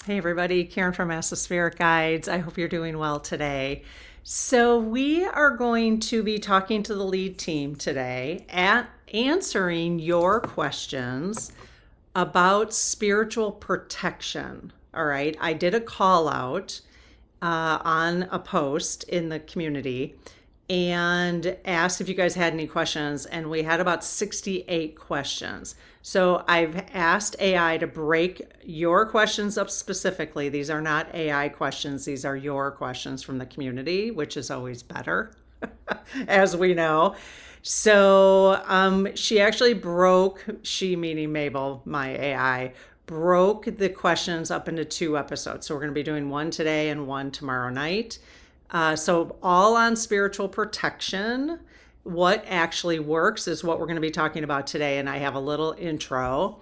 Hey everybody, Karen from Master Spirit Guides. I hope you're doing well today. So we are going to be talking to the lead team today at answering your questions about spiritual protection. All right, I did a call out on a post in the community and asked if you guys had any questions, and we had about 68 questions. So I've asked AI to break your questions up specifically. These are not AI questions, these are your questions from the community, which is always better, as we know. So she actually she meaning Mabel, my AI, broke the questions up into 2 episodes. So we're going to be doing one today and one tomorrow night. So all on spiritual protection. What actually works is what we're going to be talking about today. And I have a little intro,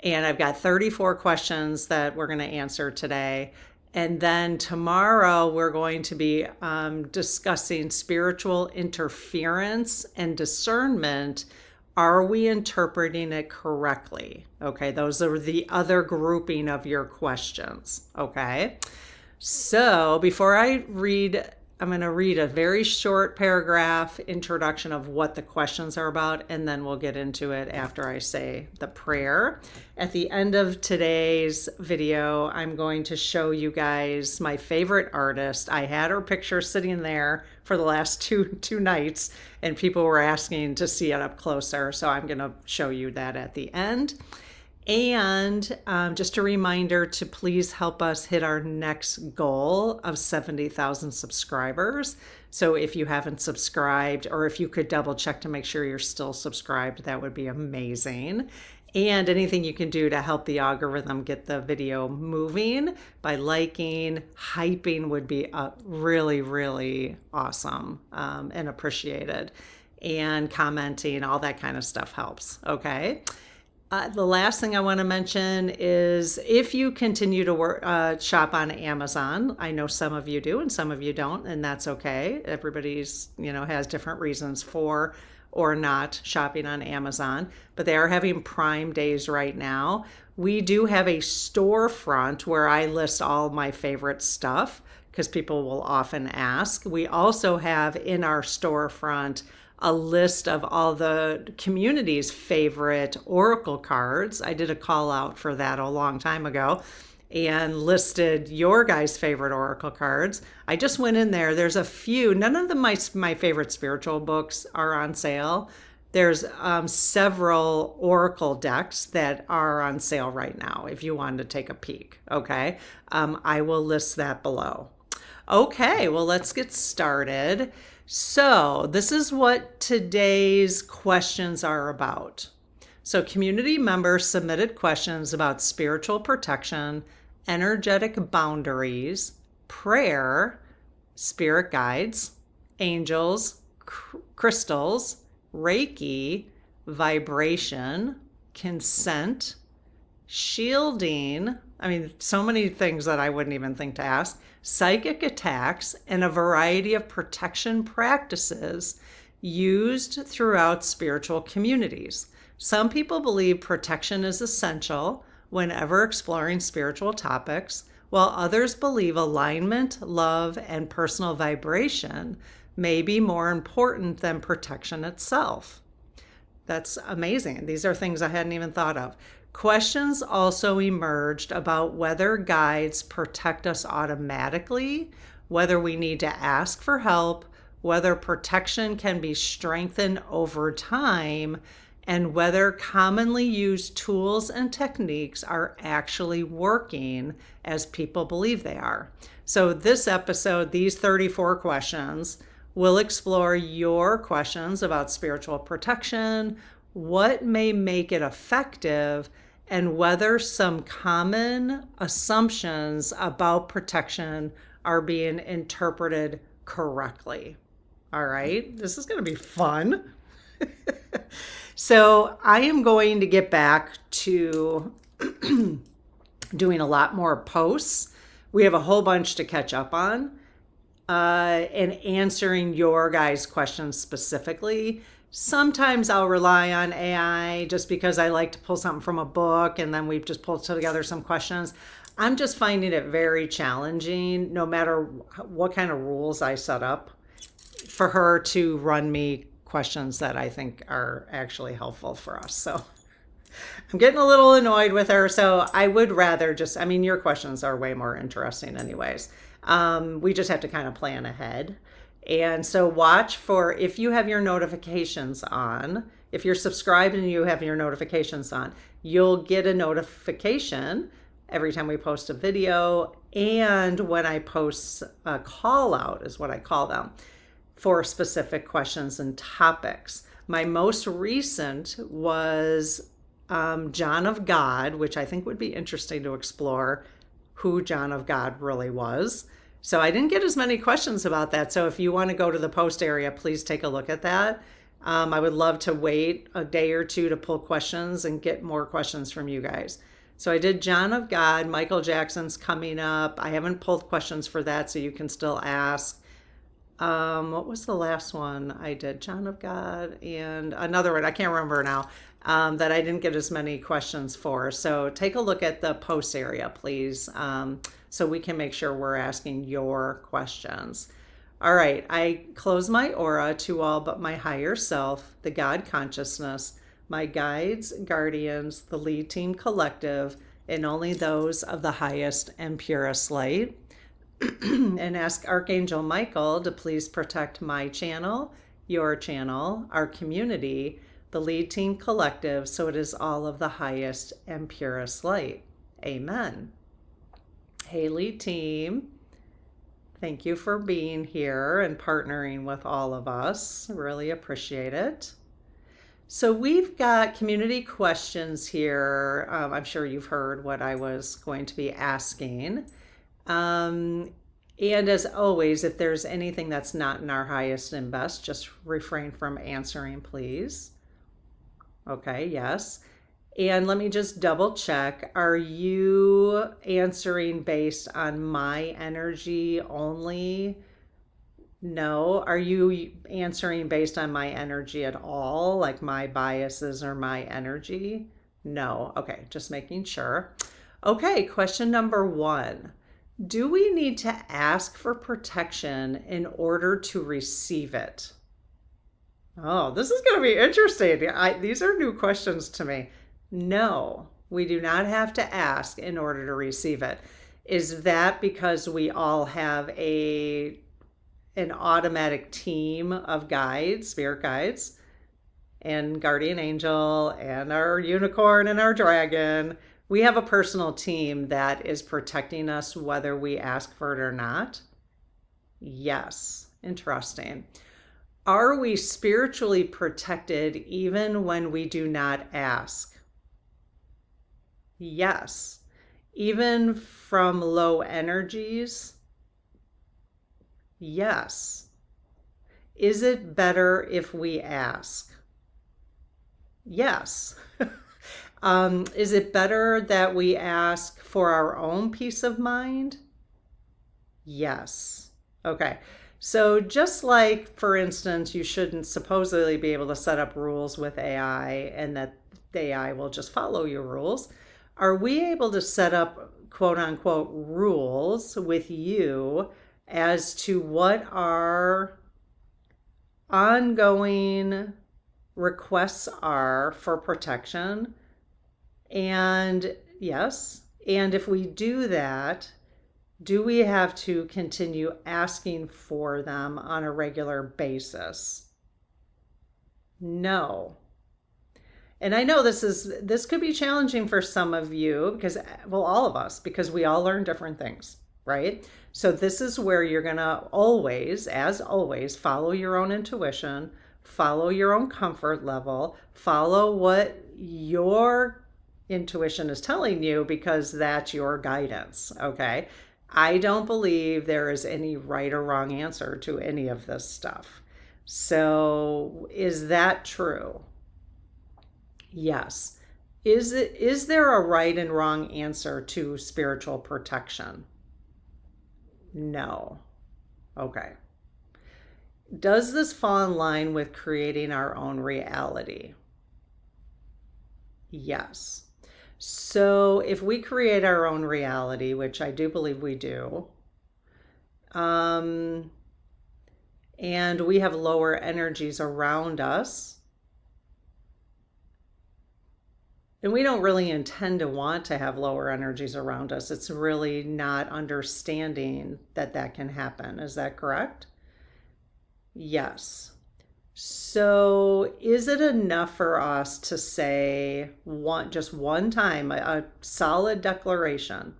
and I've got 34 questions that we're going to answer today. And then tomorrow we're going to be discussing spiritual interference and discernment. Are we interpreting it correctly? Okay, those are the other grouping of your questions. Okay, so before I'm going to read a very short paragraph introduction of what the questions are about, and then we'll get into it after I say the prayer. At the end of today's video, I'm going to show you guys my favorite artist. I had her picture sitting there for the last two nights, and people were asking to see it up closer, so I'm going to show you that at the end. And just a reminder to please help us hit our next goal of 70,000 subscribers. So if you haven't subscribed, or if you could double check to make sure you're still subscribed, that would be amazing. And anything you can do to help the algorithm get the video moving by liking, hyping would be really, really awesome and appreciated. And commenting, all that kind of stuff helps. Okay. The last thing I want to mention is if you continue to shop on Amazon, I know some of you do and some of you don't, and that's okay. Everybody's, has different reasons for or not shopping on Amazon, but they are having Prime Days right now. We do have a storefront where I list all my favorite stuff because people will often ask. We also have in our storefront a list of all the community's favorite oracle cards. I did a call out for that a long time ago and listed your guys' favorite oracle cards. I just went in there. There's a few. None of them my favorite spiritual books are on sale. There's several oracle decks that are on sale right now if you wanted to take a peek. Okay. I will list that below. Okay, well, let's get started. So this is what today's questions are about. So community members submitted questions about spiritual protection, energetic boundaries, prayer, spirit guides, angels, crystals, Reiki, vibration, consent, shielding. I mean, so many things that I wouldn't even think to ask. Psychic attacks, and a variety of protection practices used throughout spiritual communities. Some people believe protection is essential whenever exploring spiritual topics, while others believe alignment, love, and personal vibration may be more important than protection itself. That's amazing. These are things I hadn't even thought of. Questions also emerged about whether guides protect us automatically, whether we need to ask for help, whether protection can be strengthened over time, and whether commonly used tools and techniques are actually working as people believe they are. So this episode, these 34 questions, will explore your questions about spiritual protection, what may make it effective, and whether some common assumptions about protection are being interpreted correctly. All right, this is going to be fun. So I am going to get back to doing a lot more posts. We have a whole bunch to catch up on and answering your guys' questions specifically. Sometimes I'll rely on AI just because I like to pull something from a book and then we've just pulled together some questions. I'm just finding it very challenging, no matter what kind of rules I set up, for her to run me questions that I think are actually helpful for us. So I'm getting a little annoyed with her. So I would rather just, I mean, your questions are way more interesting anyways. We just have to kind of plan ahead. And so watch for, if you have your notifications on, if you're subscribed and you have your notifications on, you'll get a notification every time we post a video, and when I post a call out, is what I call them, for specific questions and topics. My most recent was John of God, which I think would be interesting to explore who John of God really was. So I didn't get as many questions about that. So if you want to go to the post area, please take a look at that. I would love to wait a day or two to pull questions and get more questions from you guys. So I did John of God. Michael Jackson's coming up. I haven't pulled questions for that, so you can still ask. What was the last one I did? John of God and another one, I can't remember now, that I didn't get as many questions for. So take a look at the post area, please, so we can make sure we're asking your questions. All right, I close my aura to all but my higher self, the God consciousness, my guides, guardians, the lead team collective, and only those of the highest and purest light. And ask Archangel Michael to please protect my channel, your channel, our community, the lead team collective, so it is all of the highest and purest light. Amen. Hey, lead team. Thank you for being here and partnering with all of us. Really appreciate it. So we've got community questions here. I'm sure you've heard what I was going to be asking. And as always, if there's anything that's not in our highest and best, just refrain from answering, please. Okay, yes. And let me just double check. Are you answering based on my energy only? No. Are you answering based on my energy at all? Like my biases or my energy? No. Okay, just making sure. Okay, question number 1. Do we need to ask for protection in order to receive it? Oh, this is going to be interesting. These are new questions to me. No, we do not have to ask in order to receive it. Is that because we all have an automatic team of guides, spirit guides, and guardian angel, and our unicorn and our dragon? We have a personal team that is protecting us whether we ask for it or not. Yes, interesting. Are we spiritually protected even when we do not ask? Yes. Even from low energies? Yes. Is it better if we ask? Yes. Is it better that we ask for our own peace of mind? Yes. Okay. So just like, for instance, you shouldn't supposedly be able to set up rules with AI and that the AI will just follow your rules, are we able to set up quote unquote rules with you as to what our ongoing requests are for protection? And yes, and if we do that, do we have to continue asking for them on a regular basis? No. And I know this could be challenging for some of you because, well, all of us, because we all learn different things, right? So this is where you're going to always, as always, follow your own intuition, follow your own comfort level, follow what your intuition is telling you because that's your guidance, okay? I don't believe there is any right or wrong answer to any of this stuff. So is that true? Yes. Is there a right and wrong answer to spiritual protection? No. Okay. Does this fall in line with creating our own reality? Yes. So if we create our own reality, which I do believe we do, and we have lower energies around us, and we don't really intend to want to have lower energies around us. It's really not understanding that that can happen. Is that correct? Yes. So is it enough for us to say just one time, a solid declaration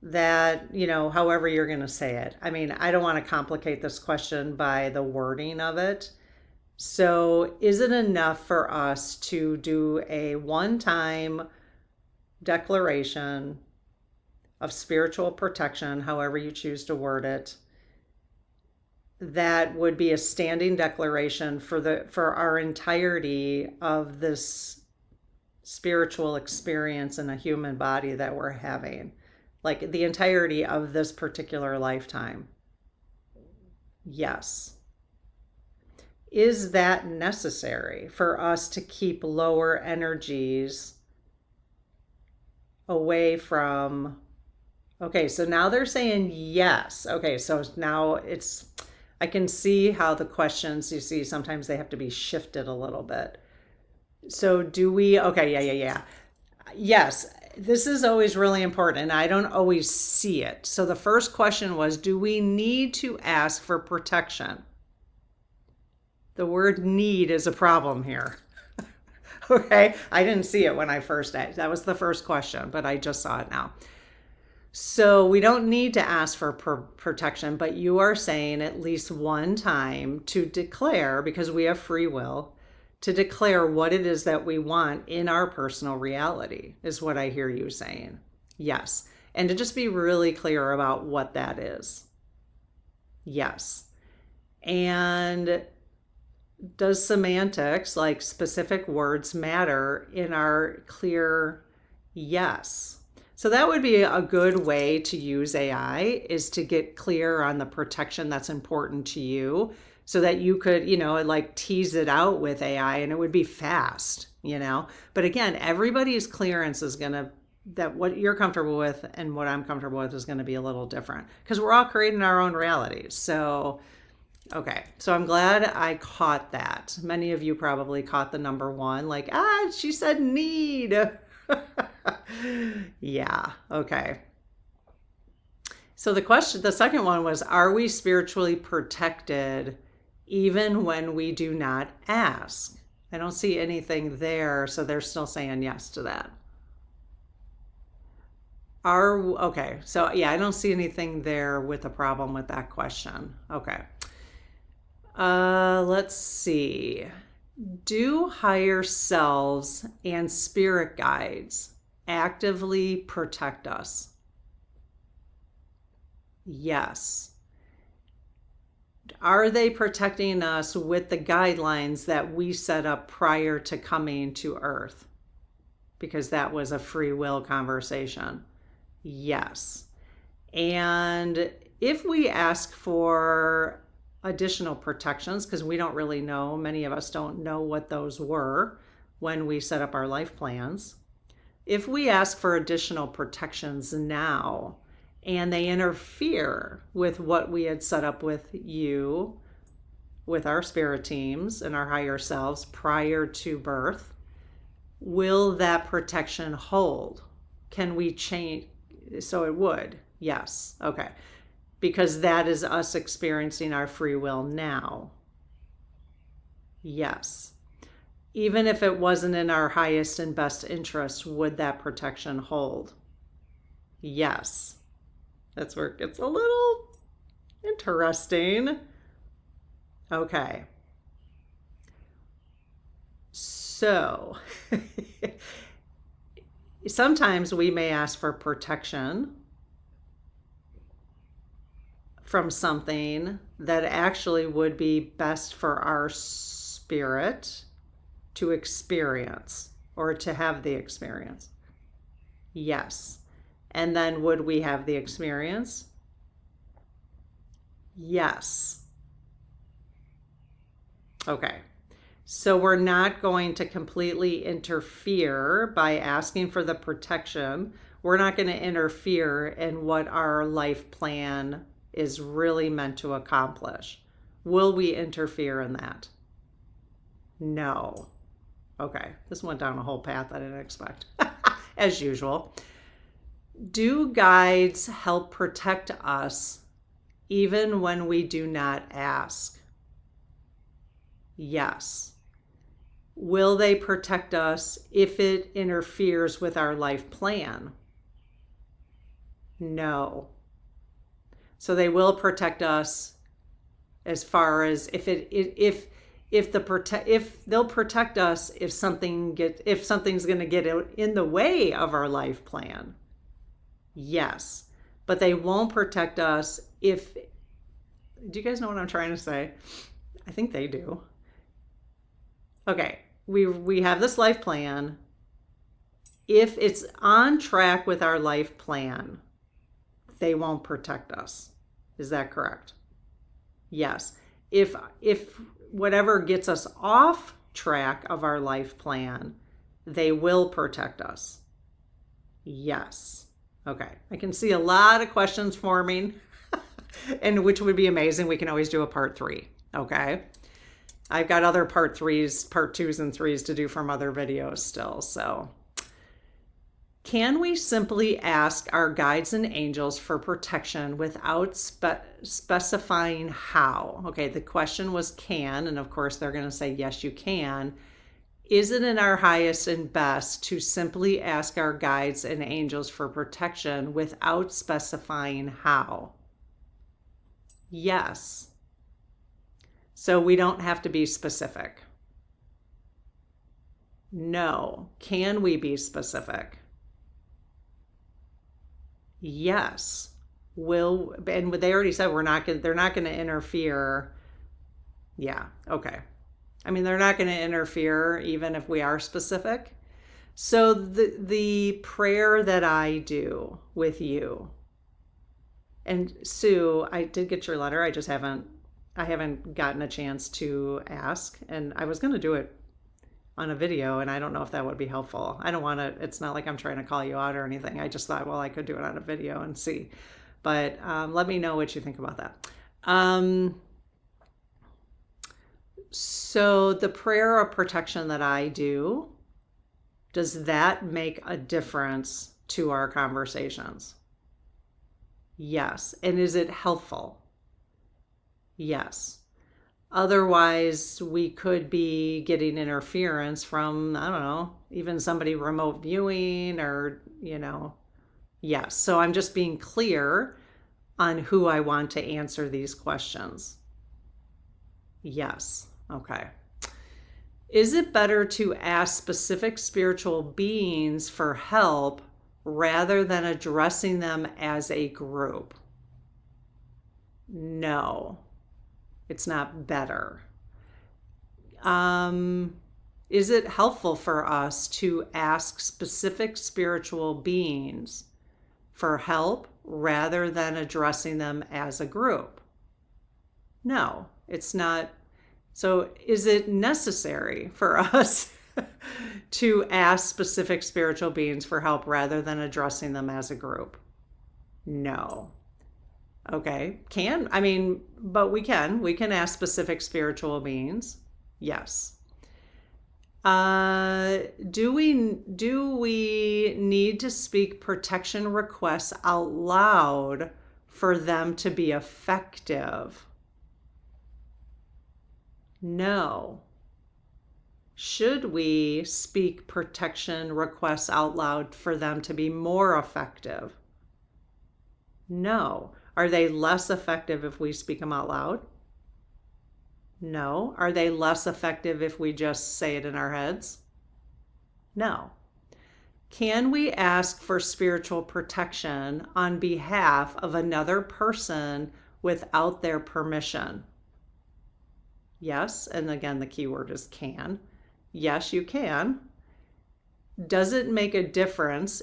that, however you're going to say it? I mean, I don't want to complicate this question by the wording of it. So is it enough for us to do a one-time declaration of spiritual protection, however you choose to word it, that would be a standing declaration for our entirety of this spiritual experience in a human body that we're having, like the entirety of this particular lifetime? Yes. Is that necessary for us to keep lower energies away from? Okay, so now they're saying yes. Okay, so now I can see how the questions, you see, sometimes they have to be shifted a little bit. So okay, yeah. Yes, this is always really important, and I don't always see it. So the first question was, do we need to ask for protection? The word need is a problem here. Okay, I didn't see it when I first asked. That was the first question, but I just saw it now. So we don't need to ask for protection, but you are saying at least one time to declare, because we have free will, to declare what it is that we want in our personal reality, is what I hear you saying. Yes. And to just be really clear about what that is. Yes. And does semantics, like specific words, matter in our clear yes? So that would be a good way to use AI, is to get clear on the protection that's important to you, so that you could, like tease it out with AI and it would be fast, But again, everybody's clearance is that what you're comfortable with and what I'm comfortable with is going to be a little different, because we're all creating our own realities. So, okay. So I'm glad I caught that. Many of you probably caught the number one, like, she said need. Yeah. Okay. So the second one was, are we spiritually protected even when we do not ask? I don't see anything there, so they're still saying yes to that. Okay. So yeah, I don't see anything there with a problem with that question. Okay. Let's see. Do higher selves and spirit guides actively protect us? Yes. Are they protecting us with the guidelines that we set up prior to coming to Earth? Because that was a free will conversation. Yes. And if we ask for additional protections, because we don't really know, many of us don't know what those were when we set up our life plans. If we ask for additional protections now and they interfere with what we had set up with you, with our spirit teams and our higher selves prior to birth, will that protection hold? Can we change? So it would. Yes. Okay. Because that is us experiencing our free will now. Yes. Even if it wasn't in our highest and best interest, would that protection hold? Yes. That's where it gets a little interesting. Okay. So sometimes we may ask for protection from something that actually would be best for our spirit to experience, or to have the experience. Yes. And then would we have the experience? Yes. Okay. So we're not going to completely interfere by asking for the protection. We're not going to interfere in what our life plan is really meant to accomplish. Will we interfere in that? No. Okay, this went down a whole path I didn't expect, as usual. Do guides help protect us even when we do not ask? Yes. Will they protect us if it interferes with our life plan? No. So they will protect us as far as if they'll protect us if something's going to get in the way of our life plan. Yes. But they won't protect us if, do you guys know what I'm trying to say? I think they do. Okay, we have this life plan. If it's on track with our life plan, they won't protect us. Is that correct? Yes. If whatever gets us off track of our life plan, they will protect us. Yes. Okay. I can see a lot of questions forming, and which would be amazing. We can always do a part 3. Okay. I've got other part 2s and 3s to do from other videos still. So can we simply ask our guides and angels for protection without specifying how? Okay, the question was can, and of course they're going to say, yes, you can. Is it in our highest and best to simply ask our guides and angels for protection without specifying how? Yes. So we don't have to be specific. No. Can we be specific? Yes. And they already said they're not going to interfere. Yeah. Okay. I mean, they're not going to interfere even if we are specific. So the prayer that I do with you, and Sue, I did get your letter. I haven't gotten a chance to ask, and I was going to do it on a video, and I don't know if that would be helpful. I don't want to, it's not like I'm trying to call you out or anything. I just thought, well, I could do it on a video and see. But let me know what you think about that. So the prayer of protection that I do, does that make a difference to our conversations? Yes. And is it helpful? Yes. Otherwise, we could be getting interference from, I don't know, even somebody remote viewing or, yes. So I'm just being clear on who I want to answer these questions. Yes. Okay. Is it better to ask specific spiritual beings for help rather than addressing them as a group? No. It's not better. Is it helpful for us to ask specific spiritual beings for help rather than addressing them as a group? No, it's not. So is it necessary for us to ask specific spiritual beings for help rather than addressing them as a group? No. Okay, but we can ask specific spiritual beings. Yes. Do we need to speak protection requests out loud for them to be effective? No. Should we speak protection requests out loud for them to be more effective? No. Are they less effective if we speak them out loud? No. Are they less effective if we just say it in our heads? No. Can we ask for spiritual protection on behalf of another person without their permission? Yes. And again, the key word is can. Yes, you can. Does it make a difference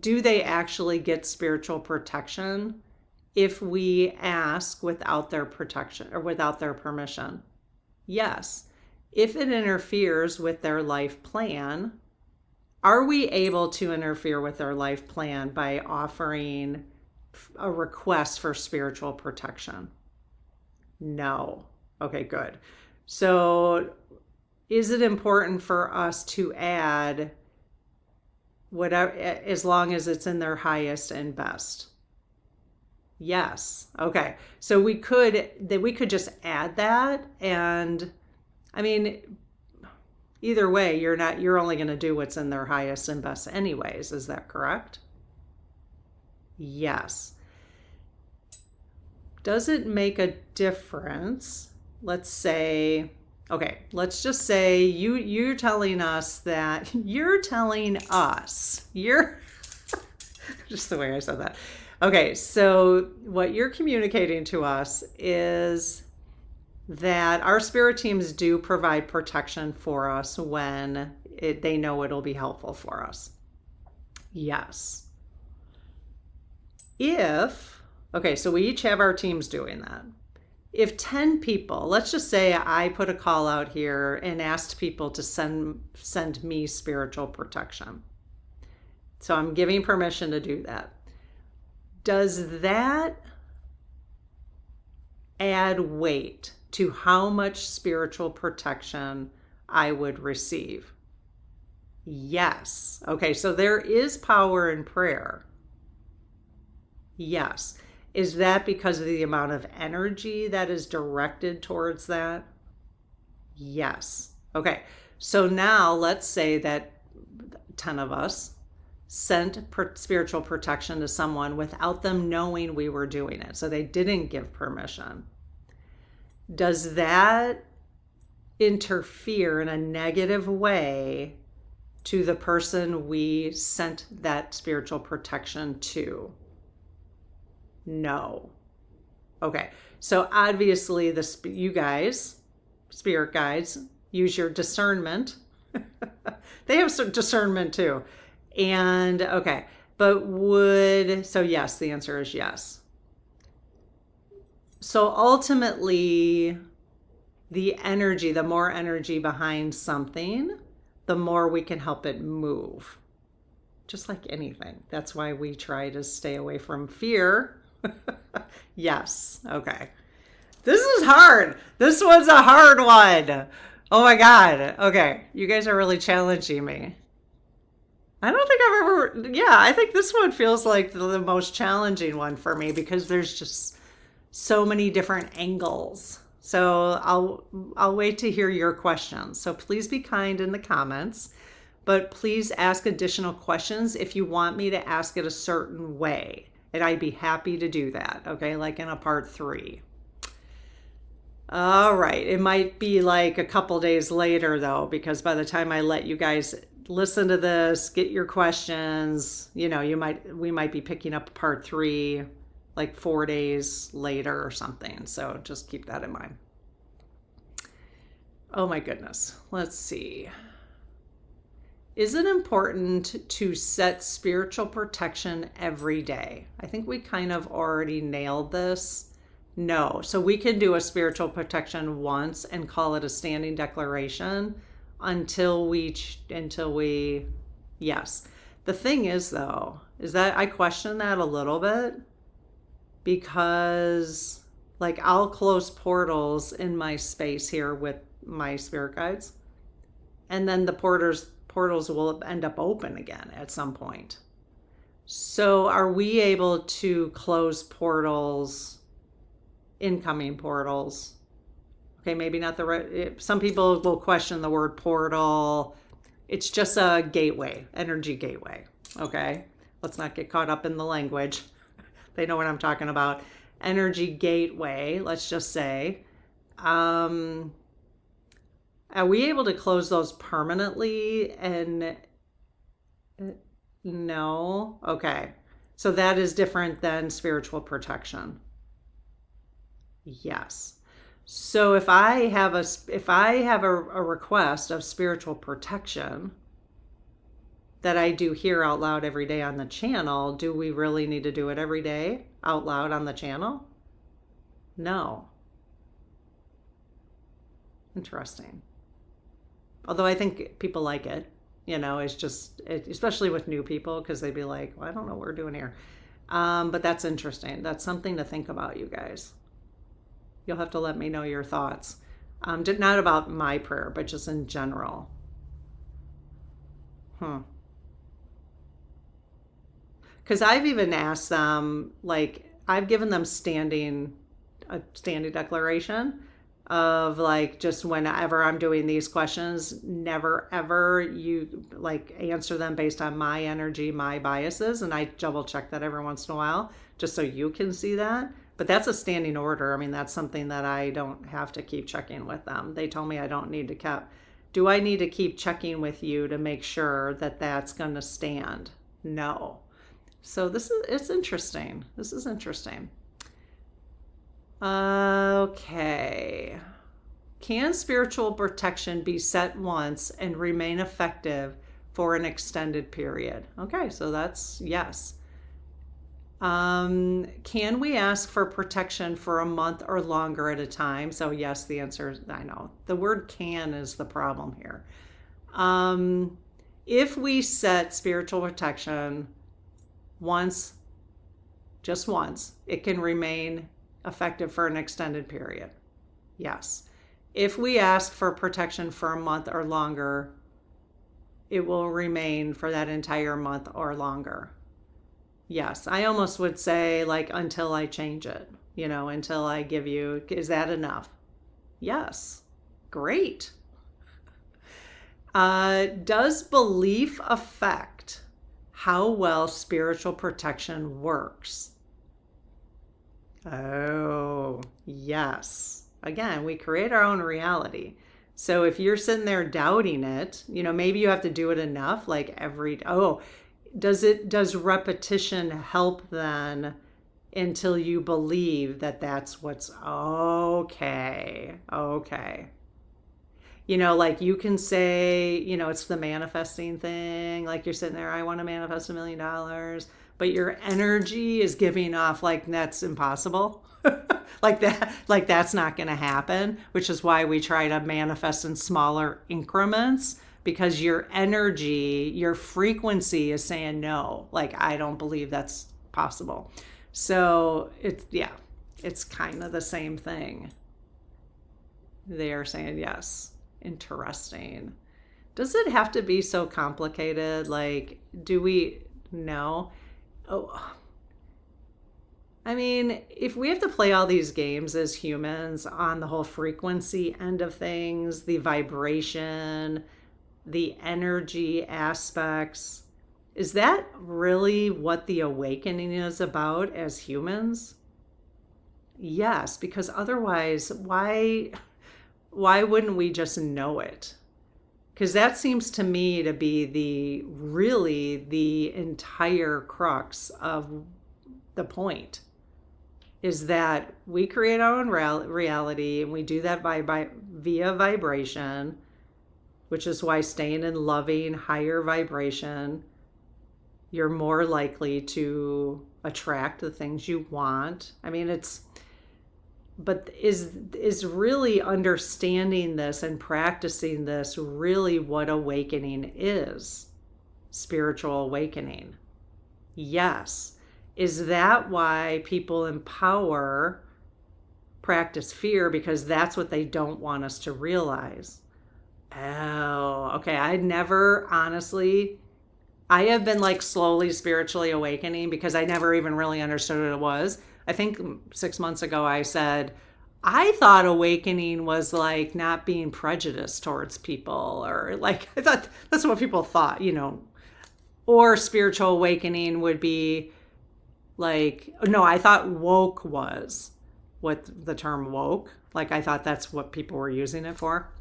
do they actually get spiritual protection if we ask without their protection or without their permission? Yes. If it interferes with their life plan, are we able to interfere with their life plan by offering a request for spiritual protection? No. Okay, good. So is it important for us to add whatever, as long as it's in their highest and best? Yes. Okay. So we could just add that, and I mean, either way, you're only going to do what's in their highest and best anyways. Is that correct? Yes. Does it make a difference? Let's say, okay, let's just say you're telling us you're just the way I said that. Okay, so what you're communicating to us is that our spirit teams do provide protection for us when they know it'll be helpful for us. Yes. Okay, so we each have our teams doing that. If 10 people, let's just say I put a call out here and asked people to send me spiritual protection. So I'm giving permission to do that. Does that add weight to how much spiritual protection I would receive? Yes. Okay, so there is power in prayer. Yes. Is that because of the amount of energy that is directed towards that? Yes. Okay, so now let's say that 10 of us sent spiritual protection to someone without them knowing we were doing it. So they didn't give permission. Does that interfere in a negative way to the person we sent that spiritual protection to? No. Okay. So obviously you guys, spirit guides, use your discernment. They have some discernment too. And okay, but so yes, the answer is yes. So ultimately, the more energy behind something, the more we can help it move. Just like anything. That's why we try to stay away from fear. Yes. Okay. This is hard. This one's a hard one. Oh my God. Okay. You guys are really challenging me. I think this one feels like the most challenging one for me because there's just so many different angles. So I'll wait to hear your questions. So please be kind in the comments, but please ask additional questions if you want me to ask it a certain way. And I'd be happy to do that, okay? Like in a part 3. All right, it might be like a couple days later though, because by the time I let you guys listen to this, get your questions, we might be picking up part 3 like 4 days later or something. So just keep that in mind. Oh my goodness. Let's see. Is it important to set spiritual protection every day? I think we kind of already nailed this. No. So we can do a spiritual protection once and call it a standing declaration until we, yes. The thing is though, is that I question that a little bit because like I'll close portals in my space here with my spirit guides, and then the portals will end up open again at some point. So are we able to close portals, incoming portals? Okay, maybe not the right, some people will question the word portal. It's just a gateway, energy gateway. Okay, let's not get caught up in the language. They know what I'm talking about. Energy gateway, let's just say. Are we able to close those permanently? And no. Okay. So that is different than spiritual protection. Yes. So if I have a request of spiritual protection that I do hear out loud every day on the channel, do we really need to do it every day out loud on the channel? No. Interesting. Although I think people like it. It's just, especially with new people, because they'd be like, well, I don't know what we're doing here. But that's interesting. That's something to think about, you guys. You'll have to let me know your thoughts. Not about my prayer, but just in general. Because I've even asked them, like, I've given them a standing declaration of, like, just whenever I'm doing these questions, never ever you like answer them based on my energy, my biases, and I double check that every once in a while just so you can see that. But that's a standing order. I mean, that's something that I don't have to keep checking with them. They told me I don't need to do I need to keep checking with you to make sure that that's going to stand? No. So it's interesting. This is interesting. Okay. Can spiritual protection be set once and remain effective for an extended period? Okay, so that's yes. Can we ask for protection for a month or longer at a time? So yes, the answer is, I know. The word can is the problem here. If we set spiritual protection once, just once, it can remain effective for an extended period. Yes. If we ask for protection for a month or longer, it will remain for that entire month or longer. Yes. I almost would say, like, until I change it, until I give you, is that enough? Yes. Great. Does belief affect how well spiritual protection works? Oh, yes. Again, we create our own reality. So if you're sitting there doubting it, maybe you have to do it enough, like does repetition help then until you believe that that's what's okay? Okay. Like you can say, it's the manifesting thing. Like you're sitting there, I want to manifest $1 million, but your energy is giving off like that's impossible. like that's not going to happen, which is why we try to manifest in smaller increments, because your energy, your frequency is saying no. Like, I don't believe that's possible. So it's kind of the same thing. They are saying yes. Interesting. Does it have to be so complicated? Like, do we know? Oh, I mean, if we have to play all these games as humans on the whole frequency end of things, the vibration, the energy aspects, is that really what the awakening is about as humans? Yes, because otherwise, why wouldn't we just know it? Because that seems to me to be the entire crux of the point, is that we create our own reality, and we do that via vibration, which is why staying in loving, higher vibration, you're more likely to attract the things you want. I mean, but is really understanding this and practicing this really what awakening is? Spiritual awakening. Yes. Is that why people in power practice fear? Because that's what they don't want us to realize. Oh, okay. I have been like slowly spiritually awakening because I never even really understood what it was. I think 6 months ago I said, I thought awakening was like not being prejudiced towards people, or like, I thought that's what people thought, or spiritual awakening would be like, no, I thought woke was what the term woke, like I thought that's what people were using it for.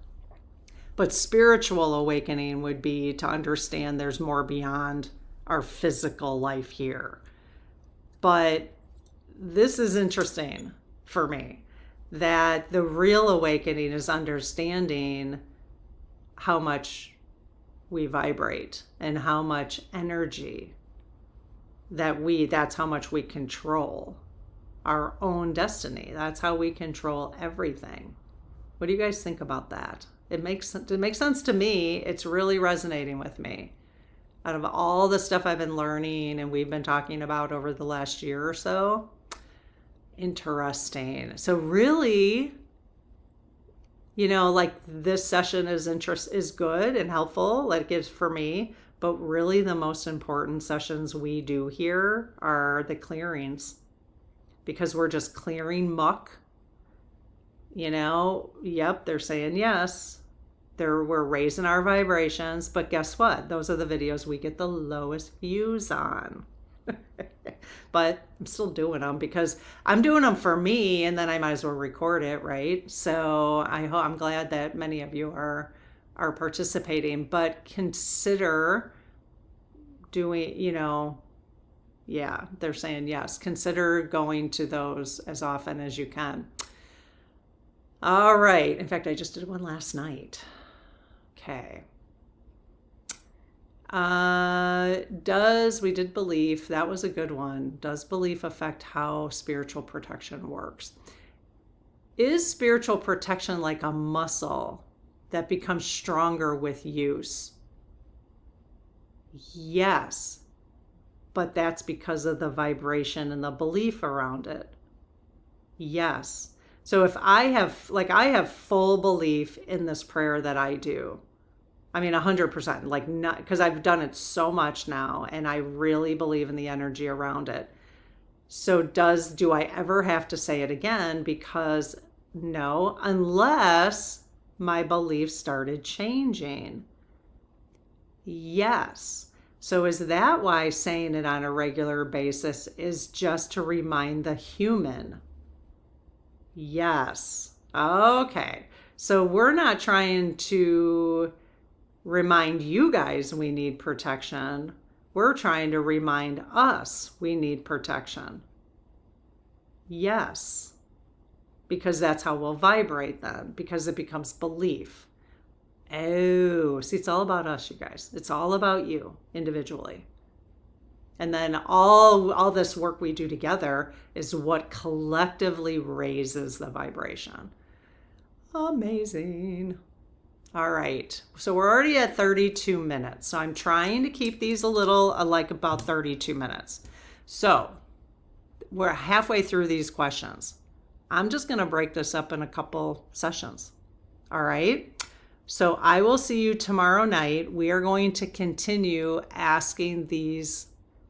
But spiritual awakening would be to understand there's more beyond our physical life here. But this is interesting for me, that the real awakening is understanding how much we vibrate and how much energy that's how much we control our own destiny. That's how we control everything. What do you guys think about that? It makes sense to me. It's really resonating with me. Out of all the stuff I've been learning and we've been talking about over the last year or so, interesting. So really, like this session is good and helpful, like it is for me. But really, the most important sessions we do here are the clearings, because we're just clearing muck. Yep, they're saying yes. We're raising our vibrations, but guess what? Those are the videos we get the lowest views on. But I'm still doing them because I'm doing them for me, and then I might as well record it, right? So I'm glad that many of you are participating, but consider doing, yeah, they're saying yes. Consider going to those as often as you can. All right. In fact, I just did one last night. Okay. We did belief. That was a good one. Does belief affect how spiritual protection works? Is spiritual protection like a muscle that becomes stronger with use? Yes, but that's because of the vibration and the belief around it. Yes. So if I have full belief in this prayer that I do, 100%, like, not because I've done it so much now and I really believe in the energy around it. So do I ever have to say it again? Because no, unless my belief started changing. Yes. So is that why saying it on a regular basis is just to remind the human? Yes. Okay. So we're not trying to remind you guys we need protection. We're trying to remind us we need protection. Yes. Because that's how we'll vibrate then, because it becomes belief. Oh, see, it's all about us, you guys. It's all about you individually. And then all this work we do together is what collectively raises the vibration. Amazing. All right. So we're already at 32 minutes. So I'm trying to keep these a little like about 32 minutes. So we're halfway through these questions. I'm just going to break this up in a couple sessions. All right. So I will see you tomorrow night. We are going to continue asking these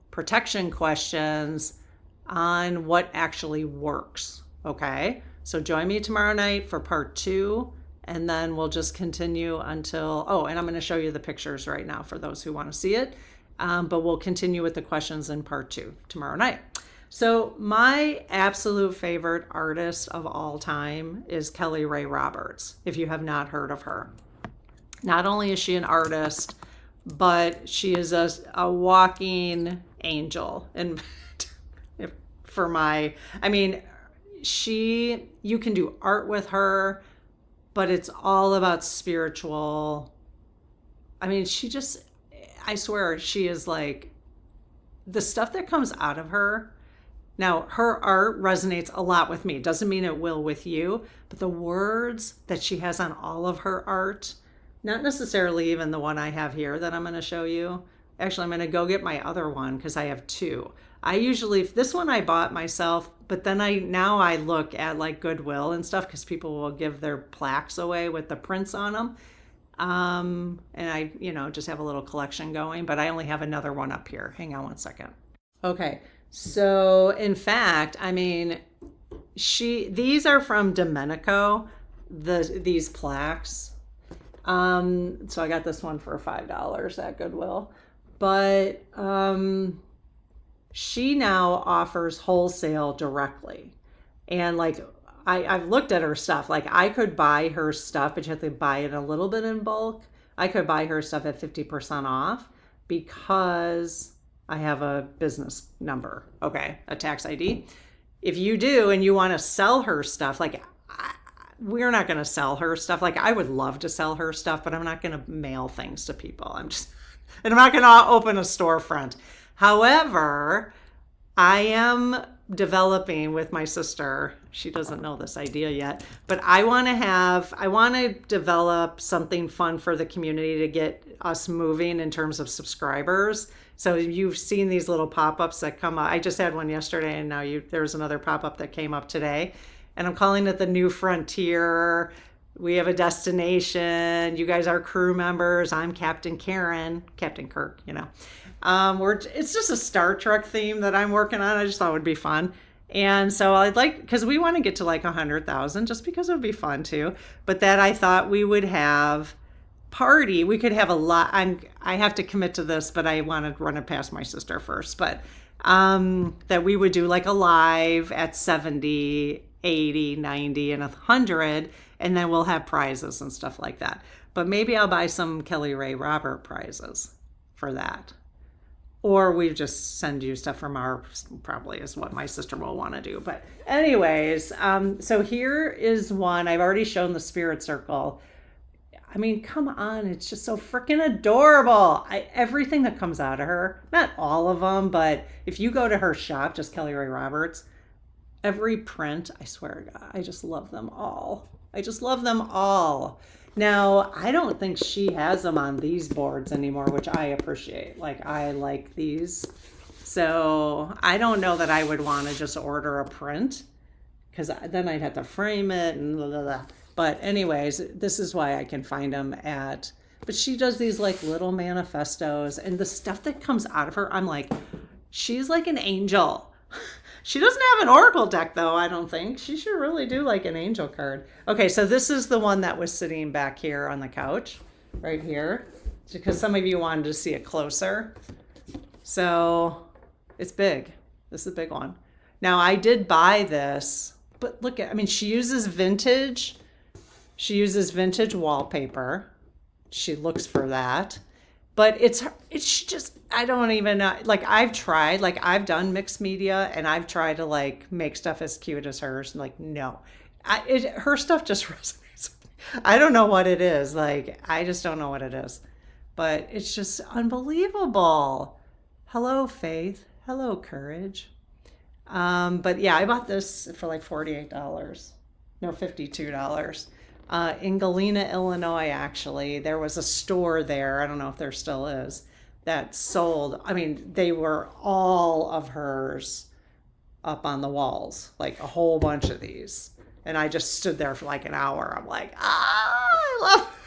protection questions on what actually works. Okay. So join me tomorrow night for part 2. And then we'll just continue until, and I'm going to show you the pictures right now for those who want to see it. But we'll continue with the questions in part 2 tomorrow night. So my absolute favorite artist of all time is Kelly Ray Roberts, if you have not heard of her. Not only is she an artist, but she is a walking angel. And you can do art with her, but it's all about spiritual. I swear, she is like, the stuff that comes out of her. Now, her art resonates a lot with me. It doesn't mean it will with you, but the words that she has on all of her art, not necessarily even the one I have here that I'm going to show you. Actually, I'm going to go get my other one because I have 2. This one I bought myself, but then I look at like Goodwill and stuff because people will give their plaques away with the prints on them. And I, just have a little collection going, but I only have another one up here. Hang on one second. Okay. So in fact, these are from Domenico, these plaques. So I got this one for $5 at Goodwill, but, she now offers wholesale directly. And like, I've looked at her stuff. Like I could buy her stuff, but you have to buy it a little bit in bulk. I could buy her stuff at 50% off because I have a business number. Okay. A tax ID. If you do, and you want to sell her stuff, like we're not going to sell her stuff. Like I would love to sell her stuff, but I'm not going to mail things to people. And I'm not going to open a storefront. However, I am developing with my sister. She doesn't know this idea yet, but I want to develop something fun for the community to get us moving in terms of subscribers. So you've seen these little pop-ups that come up. I just had one yesterday, and now there's another pop-up that came up today, and I'm calling it the New Frontier. We have a destination. You guys are crew members. I'm Captain Kirk, it's just a Star Trek theme that I'm working on. I just thought it would be fun. And so because we want to get to like 100,000 just because it would be fun too. But that I thought we would have party. We could have a lot. I have to commit to this, but I want to run it past my sister first. But that we would do like a live at 70, 80, 90, and 100. And then we'll have prizes and stuff like that. But maybe I'll buy some Kelly Ray Robert prizes for that. Or we just send you stuff from probably is what my sister will want to do. But anyways, so here is one. I've already shown the spirit circle. I mean, come on. It's just so freaking adorable. Everything that comes out of her, not all of them, but if you go to her shop, just Kelly Ray Roberts, every print, I swear to God, I just love them all. I just love them all. Now, I don't think she has them on these boards anymore, which I appreciate. Like, I like these. So I don't know that I would want to just order a print, because then I'd have to frame it and blah, blah, blah. But anyways, this is why I can find them but she does these like little manifestos, and the stuff that comes out of her, I'm like, she's like an angel. She doesn't have an oracle deck, though, I don't think. She should really do like an angel card. Okay, so this is the one that was sitting back here on the couch, right here, because some of you wanted to see it closer. So it's big. This is a big one. Now, I did buy this, but she uses vintage. She uses vintage wallpaper. She looks for that. But it's just, I don't even know. Like, I've tried, I've done mixed media, and I've tried to make stuff as cute as hers. And no, her stuff just resonates with me. I don't know what it is. I just don't know what it is, but it's just unbelievable. Hello, faith. Hello, courage. But yeah, I bought this for like $48. No, $52. In Galena, Illinois, actually. There was a store there, I don't know if there still is, that sold, they were all of hers up on the walls, like a whole bunch of these. And I just stood there for like an hour. I'm like, I love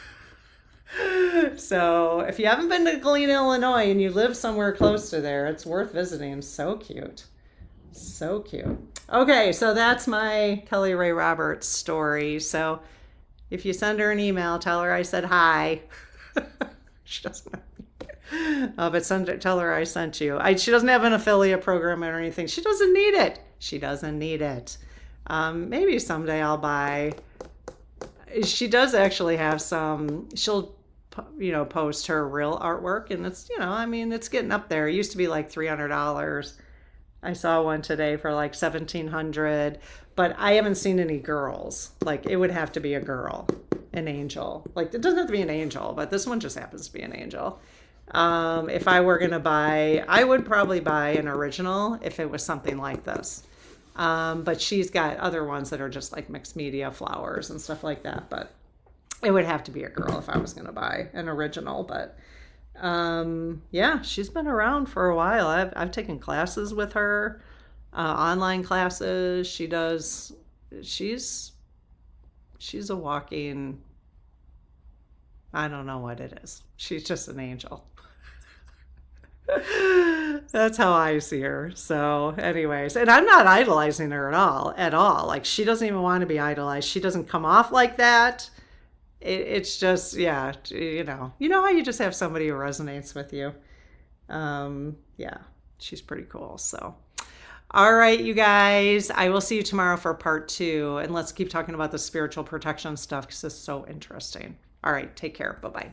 it. So if you haven't been to Galena, Illinois, and you live somewhere close to there, it's worth visiting. So cute. So cute. Okay, so that's my Kelly Ray Roberts story. So if you send her an email, tell her I said hi. She doesn't know me. But tell her I sent you. She doesn't have an affiliate program or anything. She doesn't need it. She doesn't need it. Maybe someday I'll buy. She does actually have some. She'll, post her real artwork, and it's, it's getting up there. It used to be like $300. I saw one today for like $1,700, but I haven't seen any girls. It would have to be a girl, an angel. It doesn't have to be an angel, but this one just happens to be an angel. If I were going to buy, I would probably buy an original if it was something like this. But she's got other ones that are just like mixed media flowers and stuff like that. But it would have to be a girl if I was going to buy an original. But yeah, she's been around for a while. I've taken classes with her, online classes. She's a walking, I don't know what it is. She's just an angel. That's how I see her. So anyways, and I'm not idolizing her at all. She doesn't even want to be idolized. She doesn't come off like that. It's just, yeah, you know how you just have somebody who resonates with you. Yeah, she's pretty cool. So, all right, you guys, I will see you tomorrow for part 2, and let's keep talking about the spiritual protection stuff because it's so interesting. All right, take care. Bye-bye.